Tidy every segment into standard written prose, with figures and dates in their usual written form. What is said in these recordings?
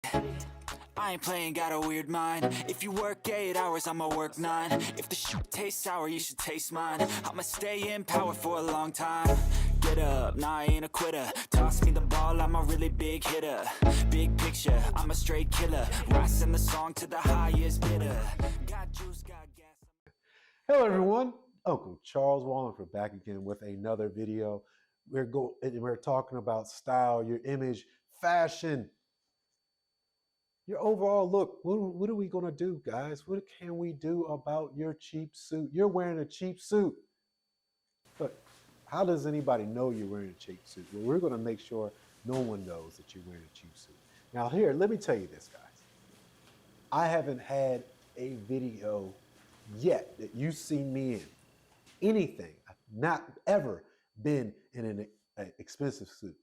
I ain't playing, got a weird mind. If you work 8 hours, I'ma work 9. If the shit tastes sour, you should taste mine. I'ma stay in power for a long time. Get up, nah, I ain't a quitter. Toss me the ball, I'm a really big hitter. Big picture, I'm a straight killer. Rising the song to the highest bidder. Got juice, got gas. Hello everyone, Uncle Charles Walhingford back again with another video. We're talking about style, your image, fashion, your overall look. What are we gonna do, guys? What can we do about your cheap suit? You're wearing a cheap suit, but how does anybody know you're wearing a cheap suit? Well, we're gonna make sure no one knows that you're wearing a cheap suit. Now here, let me tell you this, guys. I haven't had a video yet that you've seen me in. Anything. I've not ever been in an expensive suit.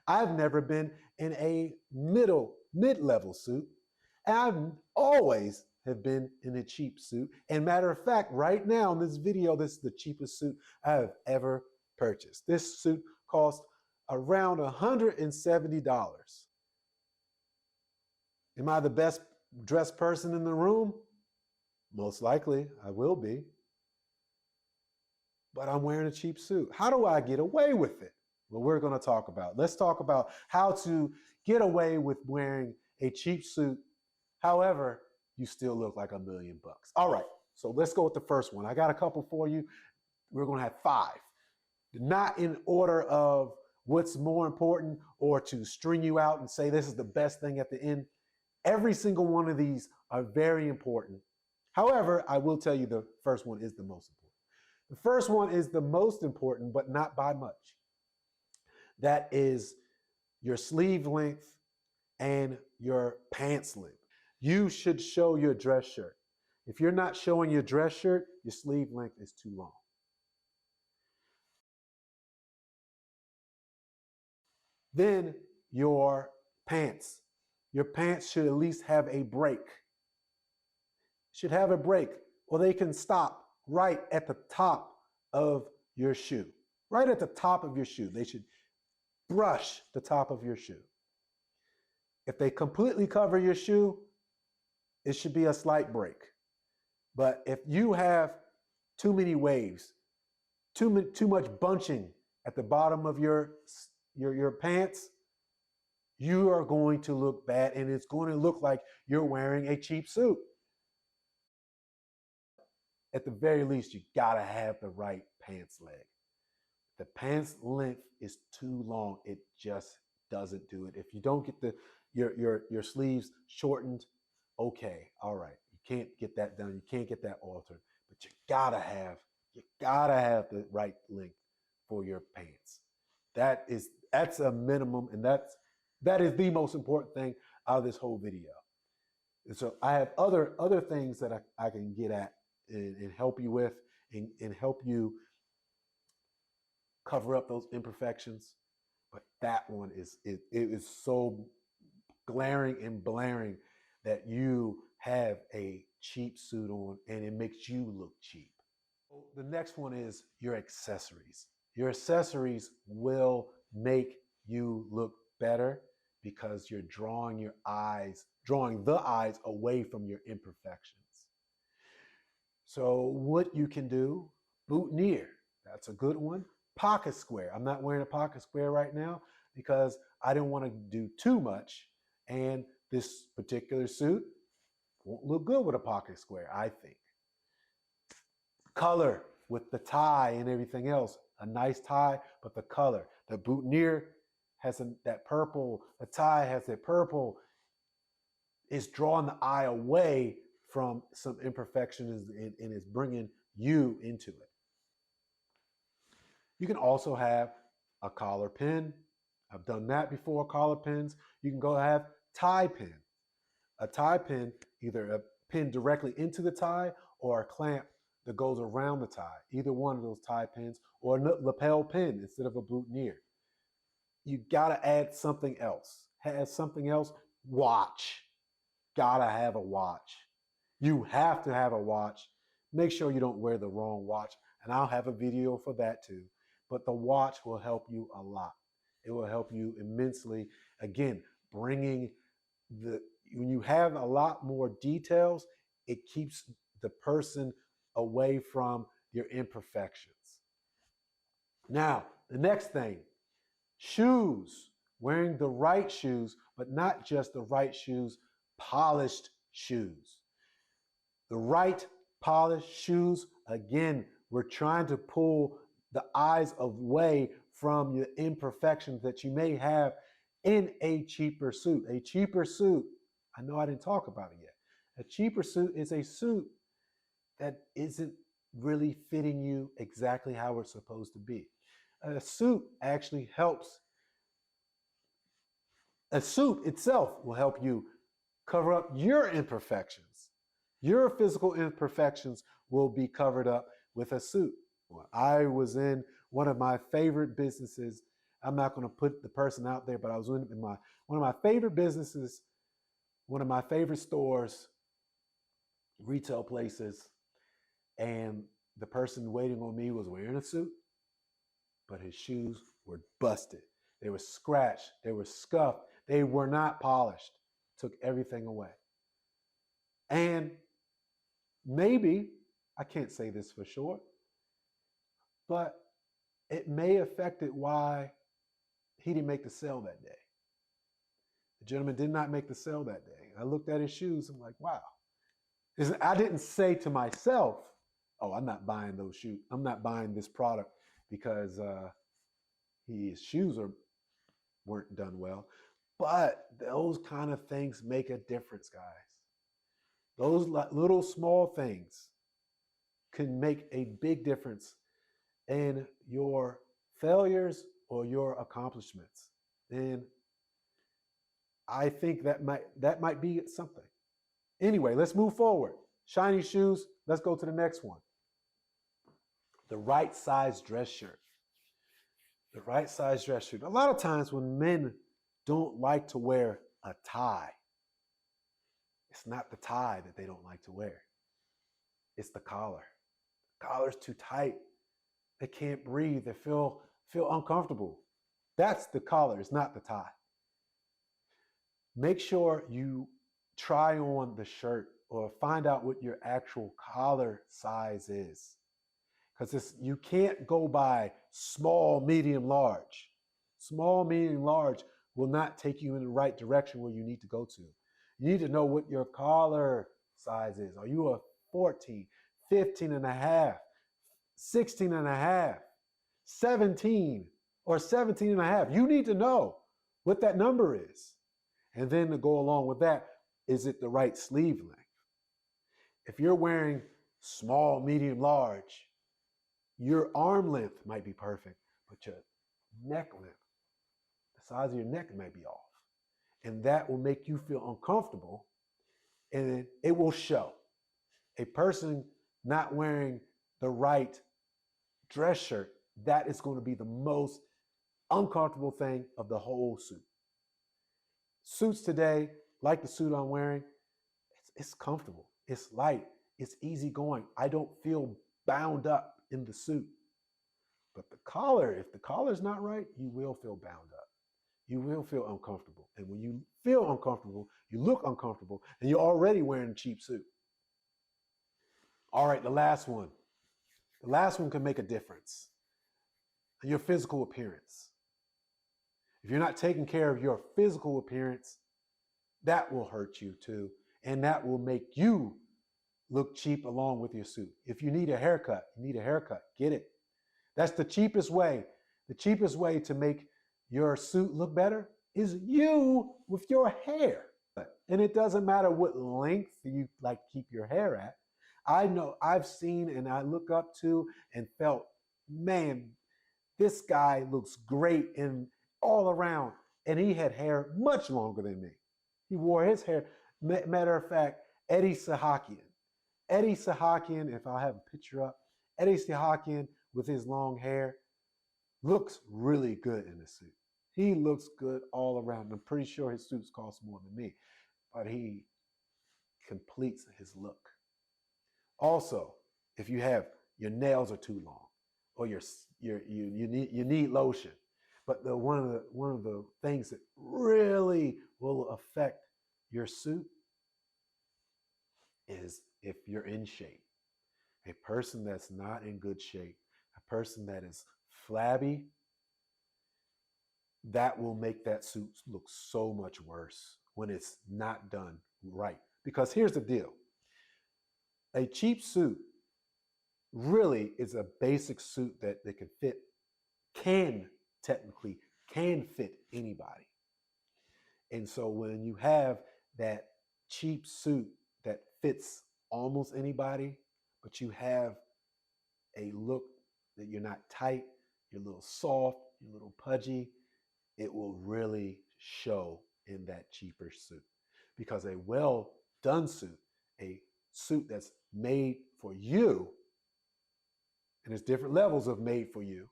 I've never been in a mid-level suit. I've always have been in a cheap suit. And matter of fact, right now in this video, this is the cheapest suit I have ever purchased. This suit cost around $170. Am I the best dressed person in the room? Most likely, I will be. But I'm wearing a cheap suit. How do I get away with it? Well, we're going to talk about. Let's talk about how to get away with wearing a cheap suit. However, you still look like $1 million. All right, so let's go with the first one. I got a couple for you. We're going to have 5. Not in order of what's more important or to string you out and say this is the best thing at the end. Every single one of these are very important. However, I will tell you the first one is the most important. The first one is the most important, but not by much. That is your sleeve length and your pants length. You should show your dress shirt. If you're not showing your dress shirt, your sleeve length is too long. Then your pants. Your pants should at least have a break. Should have a break, or they can stop right at the top of your shoe. Right at the top of your shoe. They should brush the top of your shoe. If they completely cover your shoe, it should be a slight break. But if you have too many waves, too much bunching at the bottom of your pants, you are going to look bad, and it's going to look like you're wearing a cheap suit. At the very least, you gotta have the right pants leg. The pants length is too long. It just doesn't do it. If you don't get your sleeves shortened, okay, all right. You can't get that done. You can't get that altered, but you gotta have the right length for your pants. That's a minimum, and that is the most important thing out of this whole video. And so I have other things that I can get at and help you with and help you cover up those imperfections. But that one it is so glaring and blaring that you have a cheap suit on and it makes you look cheap. The next one is your accessories. Your accessories will make you look better because you're drawing the eyes away from your imperfections. So what you can do, boutonniere, that's a good one. Pocket square. I'm not wearing a pocket square right now because I didn't want to do too much. And this particular suit won't look good with a pocket square, I think. Color with the tie and everything else. A nice tie, but the color. The boutonniere has that purple. The tie has that purple. It's drawing the eye away from some imperfections and is bringing you into it. You can also have a collar pin. I've done that before, collar pins. You can go have tie pin. A tie pin, either a pin directly into the tie or a clamp that goes around the tie. Either one of those tie pins or a lapel pin instead of a boutonniere. You gotta add something else. Have something else. Watch. Gotta have a watch. You have to have a watch. Make sure you don't wear the wrong watch. And I'll have a video for that too. But the watch will help you a lot. It will help you immensely. Again, bringing when you have a lot more details, it keeps the person away from your imperfections. Now, the next thing, shoes. Wearing the right shoes, but not just the right shoes, polished shoes. The right polished shoes, again, we're trying to pull the eyes away from the imperfections that you may have in a cheaper suit. A cheaper suit, I know I didn't talk about it yet. A cheaper suit is a suit that isn't really fitting you exactly how it's supposed to be. A suit actually helps. A suit itself will help you cover up your imperfections. Your physical imperfections will be covered up with a suit. I was in one of my favorite businesses. I'm not going to put the person out there, but I was in one of my favorite businesses, one of my favorite stores, retail places, and the person waiting on me was wearing a suit, but his shoes were busted. They were scratched. They were scuffed. They were not polished. Took everything away. And maybe, I can't say this for sure, but it may have affected why he didn't make the sale that day. The gentleman did not make the sale that day. I looked at his shoes. I'm like, wow. I didn't say to myself, oh, I'm not buying those shoes. I'm not buying this product because his shoes weren't done well. But those kind of things make a difference, guys. Those little small things can make a big difference in your failures or your accomplishments. And I think that might be something. Anyway, let's move forward. Shiny shoes. Let's go to the next one. The right size dress shirt. The right size dress shirt. A lot of times when men don't like to wear a tie, it's not the tie that they don't like to wear. It's the collar. The collar's too tight. They can't breathe. They feel uncomfortable. That's the collar. It's not the tie. Make sure you try on the shirt or find out what your actual collar size is. Because you can't go by small, medium, large. Small, medium, large will not take you in the right direction where you need to go to. You need to know what your collar size is. Are you a 14, 15 and a half, 16 and a half, 17, or 17 and a half? You need to know what that number is. And then to go along with that, is it the right sleeve length? If you're wearing small, medium, large, your arm length might be perfect, but your neck length, the size of your neck might be off. And that will make you feel uncomfortable, and it will show. A person not wearing the right dress shirt, that is going to be the most uncomfortable thing of the whole suit. Suits today, like the suit I'm wearing, it's comfortable, it's light, it's easygoing. I don't feel bound up in the suit. But the collar, if the collar's not right, you will feel bound up. You will feel uncomfortable. And when you feel uncomfortable, you look uncomfortable, and you're already wearing a cheap suit. All right, the last one. The last one can make a difference. Your physical appearance. If you're not taking care of your physical appearance, that will hurt you too. And that will make you look cheap along with your suit. If you need a haircut, get it. That's the cheapest way. The cheapest way to make your suit look better is you with your hair. And it doesn't matter what length you like to keep your hair at. I know I've seen and I look up to and felt, man, this guy looks great in all around. And he had hair much longer than me. He wore his hair. Matter of fact, Eddie Sahakian. Eddie Sahakian, if I have a picture up, Eddie Sahakian with his long hair looks really good in a suit. He looks good all around. I'm pretty sure his suits cost more than me, but he completes his look. Also, if you have your nails are too long, or you need lotion, but one of the things that really will affect your suit is if you're in shape. A person that's not in good shape, a person that is flabby, that will make that suit look so much worse when it's not done right. Because here's the deal, a cheap suit really is a basic suit that they can fit, can technically can fit anybody. And so when you have that cheap suit that fits almost anybody, but you have a look that you're not tight, you're a little soft, you're a little pudgy, it will really show in that cheaper suit. Because a well done suit, a suit that's made for you, and there's different levels of made for you,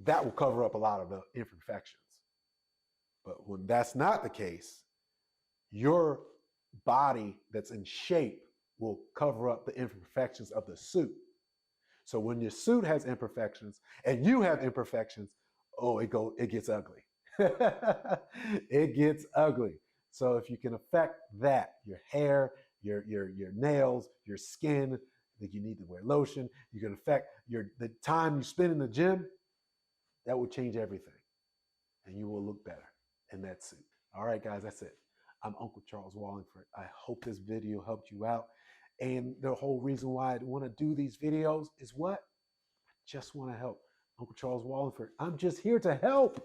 that will cover up a lot of the imperfections. But when that's not the case, your body that's in shape will cover up the imperfections of the suit. So when your suit has imperfections and you have imperfections, oh, it gets ugly. It gets ugly. So if you can affect that, your hair, your nails, your skin, that you need to wear lotion, you can affect the time you spend in the gym, that will change everything. And you will look better in that suit. All right, guys, that's it. I'm Uncle Charles Walhingford. I hope this video helped you out. And the whole reason why I want to do these videos is what? I just want to help. Uncle Charles Walhingford. I'm just here to help.